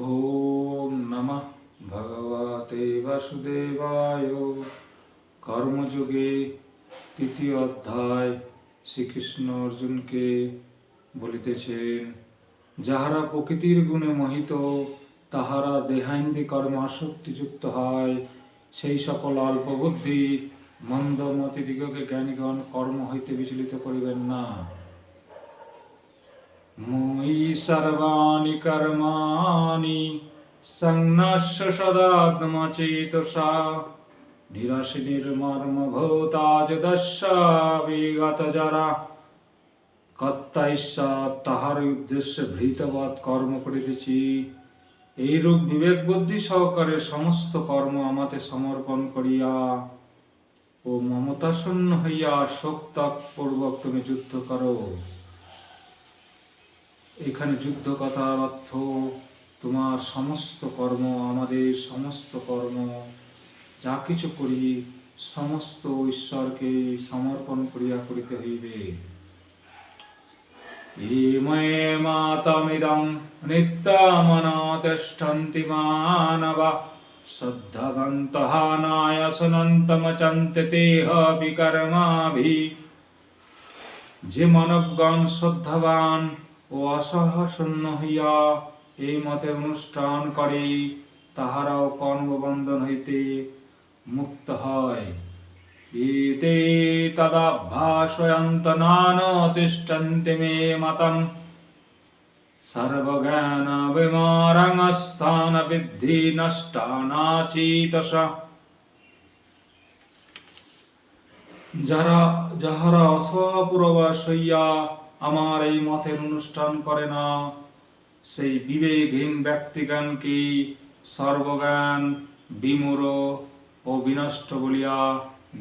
ওম নমঃ ভগবতে বাসুদেবায়। কর্মযোগে তৃতীয় অধ্যায়। শ্রীকৃষ্ণ অর্জুনকে বলিতেছেন, যাহারা প্রকৃতির গুণে মোহিত তাহারা দেহাইন্দ্রিয় কর্মে আসক্তিযুক্ত হয়। সেই সকল অল্পবুদ্ধি মন্দমতিদিগকে জ্ঞানীগণ কর্ম হইতে বিচলিত করিবেন না। ময়ি সর্বাণি কর্মাণি সংন্যস্য সদাত্মচেতসা নিরাশি নির্মর্মভূতা যদস্য বিগত যারা। কর্তা ঈশ্বর, তাহার উদ্দেশ্যে ভৃতবৎ কর্ম করিতেছি। এইরূপ বিবেক বুদ্ধি সহকারে সমস্ত কর্ম আমাতে সমর্পণ করিয়া ও মমতাশূন্য হইয়া শোকত্যাগপূর্বক তুমি যুদ্ধ করো। এখানে যুদ্ধ কথার অর্থ তোমার সমস্ত কর্ম, আমাদের সমস্ত কর্ম যা কিছু করি সমস্ত ঈশ্বরকে সমর্পণ করিয়া করিতে হইবে। ইময়ে মাতমিদং নিত্যমনতিষ্ঠন্তি মানবা শ্রদ্ধবন্তঃ নায়সনন্তমচন্তে তেহ বিকর্মাভিঃ। যে মানবগণ শ্রদ্ধাবান ও অসহাশূন্য হইয়া এই মতে অনুষ্ঠান করে তাহারাও কর্মবন্ধন হইতে মুক্ত হয়। এতে তদভ্যাসয়ন্ত নানতিষ্ঠন্তি মে মতম সর্বজ্ঞান বিমরং স্থান বিদ্ধি নষ্টানাচিতসা। যাহারা অসপূর্ববাস হইয়া আমার এই মতের অনুষ্ঠান করে না, সেই বিবেকহীন ব্যক্তিগণকে সর্বজ্ঞান বিমূঢ় ও বিনষ্ট বলিয়া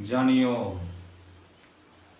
জানিও।